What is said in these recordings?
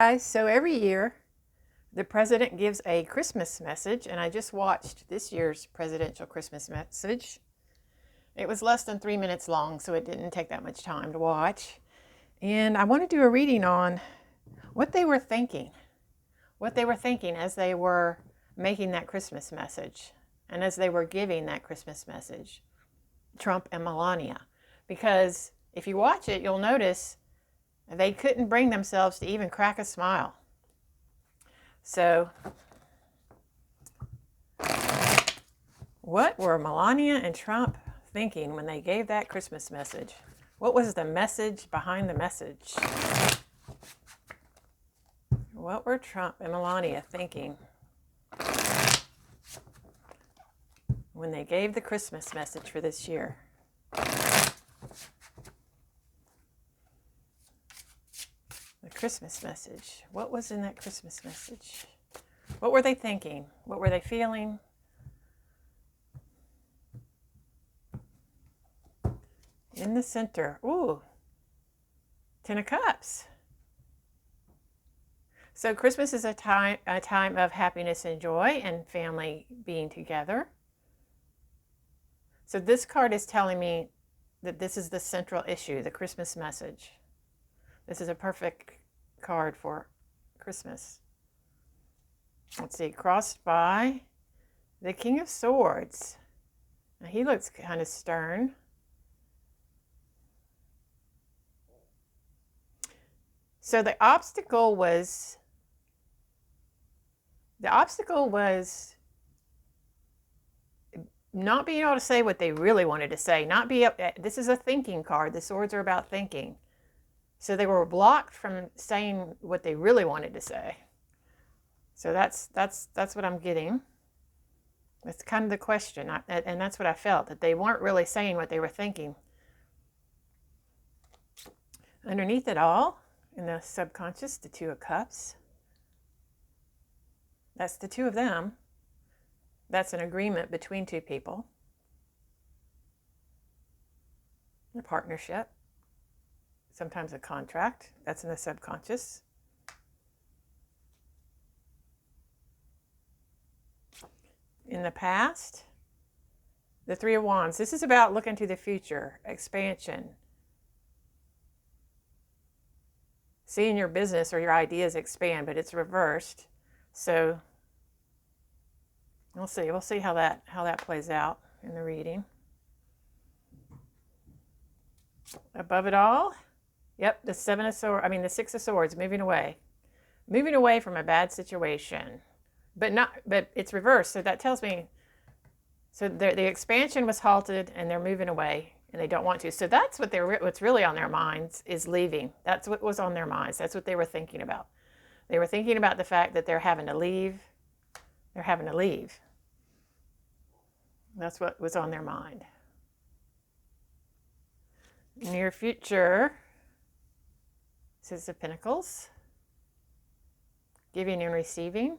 Guys, so every year the president gives a Christmas message, and I just watched this year's presidential Christmas message. It was less than 3 minutes long, so it didn't take that much time to watch. And I want to do a reading on what they were thinking as they were making that Christmas message and as they were giving that Christmas message, Trump and Melania. Because if you watch it, you'll notice they couldn't bring themselves to even crack a smile. So, what were Melania and Trump thinking when they gave that Christmas message? What was the message behind the message? What were Trump and Melania thinking when they gave the Christmas message for this year? The Christmas message. What was in that Christmas message? What were they thinking? What were they feeling? In the center, ooh, 10 of Cups. So Christmas is a time of happiness and joy and family being together. So this card is telling me that this is the central issue, the Christmas message. This is a perfect card for Christmas. Let's see, crossed by the King of Swords. Now he looks kind of stern. So the obstacle was not being able to say what they really wanted to say. This is a thinking card. The swords are about thinking. So they were blocked from saying what they really wanted to say. So that's what I'm getting. That's kind of the question, and that's what I felt, that they weren't really saying what they were thinking. Underneath it all, in the subconscious, the Two of Cups. That's the two of them. That's an agreement between two people. A partnership. Sometimes a contract. That's in the subconscious. In the past, the Three of Wands. This is about looking to the future, expansion. Seeing your business or your ideas expand, but it's reversed. So we'll see. We'll see how that plays out in the reading. Above it all, yep, the the Six of Swords, moving away from a bad situation, but it's reversed. So that tells me, so the expansion was halted and they're moving away and they don't want to. So that's what's really on their minds is leaving. That's what was on their minds. That's what they were thinking about. They were thinking about the fact that they're having to leave. They're having to leave. That's what was on their mind. Near future, Six of Pentacles, giving and receiving.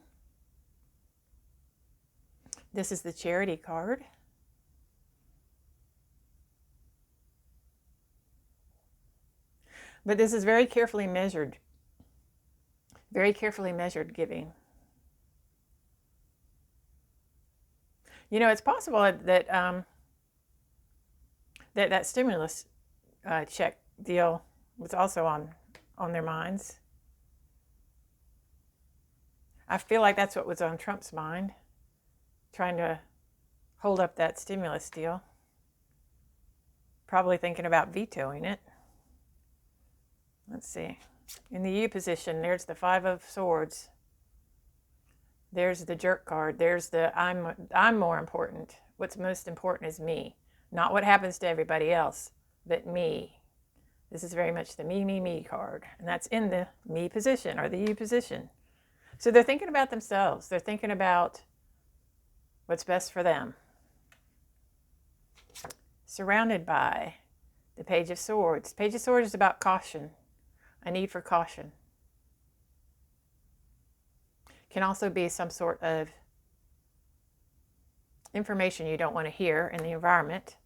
This is the Charity card. But this is very carefully measured giving. You know, it's possible that that stimulus check deal was also on their minds. I feel like that's what was on Trump's mind, trying to hold up that stimulus deal. Probably thinking about vetoing it. Let's see. In the U position, there's the Five of Swords. There's the Jerk card. There's the I'm more important. What's most important is me. Not what happens to everybody else, but me. This is very much the me card. And that's in the me position or the U position. So they're thinking about themselves. They're thinking about what's best for them. Surrounded by the Page of Swords. Page of Swords is about caution. A need for caution. Can also be some sort of information you don't want to hear in the environment.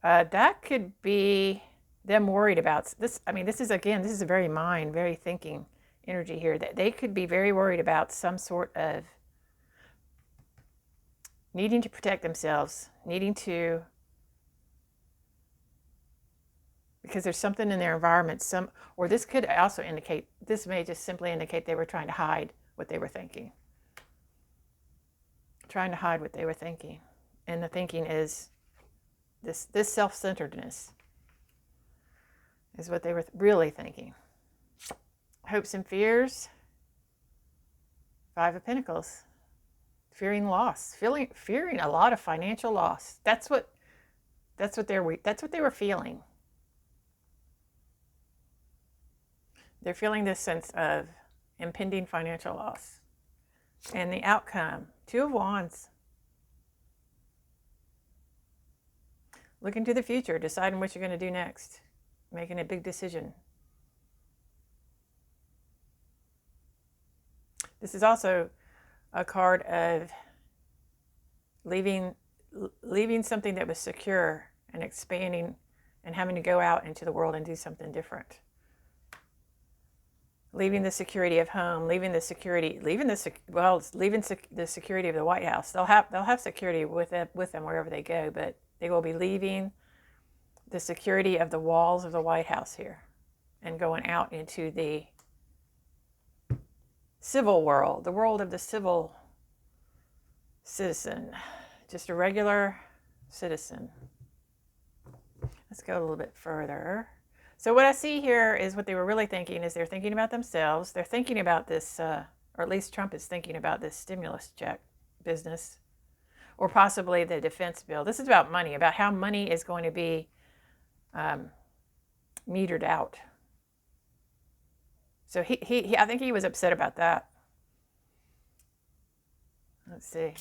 That could be them worried about this. I mean, this is a very mind, very thinking energy here, that they could be very worried about some sort of needing to protect themselves, because there's something in their environment, or this could also indicate, this may just simply indicate they were trying to hide what they were thinking. Trying to hide what they were thinking. And the thinking is this self-centeredness is what they were really thinking. Hopes and fears. 5 of Pentacles. Fearing loss. Fearing a lot of financial loss. That's what they were feeling. They're feeling this sense of impending financial loss. And the outcome, 2 of Wands. Looking to the future, deciding what you're going to do next. Making a big decision. This is also a card of leaving something that was secure and expanding and having to go out into the world and do something different. Leaving the security of home, leaving the security of the White House. They'll have security with them wherever they go, but they will be leaving the security of the walls of the White House here and going out into the civil world, the world of the civil citizen, just a regular citizen. Let's go a little bit further. So what I see here is what they were really thinking is they're thinking about themselves. They're thinking about this, or at least Trump is thinking about this stimulus check business, or possibly the defense bill. This is about money, about how money is going to be metered out. So he I think he was upset about that. Let's see.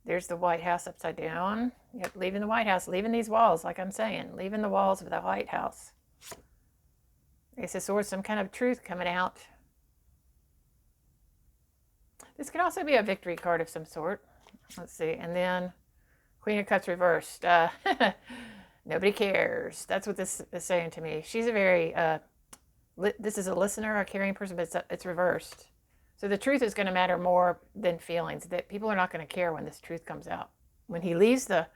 There's the White House upside down. Yep, leaving the White House, leaving these walls, like I'm saying, leaving the walls of the White House. Ace of Swords, some kind of truth coming out. This could also be a victory card of some sort. Let's see. And then Queen of Cups reversed. Nobody cares. That's what this is saying to me. She's a very, this is a listener, a caring person, but it's reversed. So the truth is going to matter more than feelings. That people are not going to care when this truth comes out. When he leaves the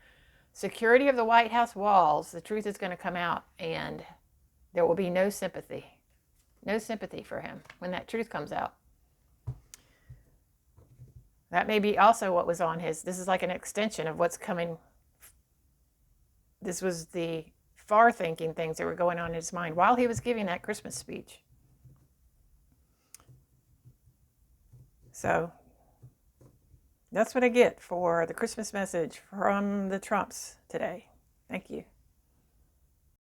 security of the White House walls, the truth is going to come out, and there will be no sympathy. No sympathy for him when that truth comes out. That may be also what was on his, this is like an extension of what's coming. This was the far-thinking things that were going on in his mind while he was giving that Christmas speech. So that's what I get for the Christmas message from the Trumps today. Thank you.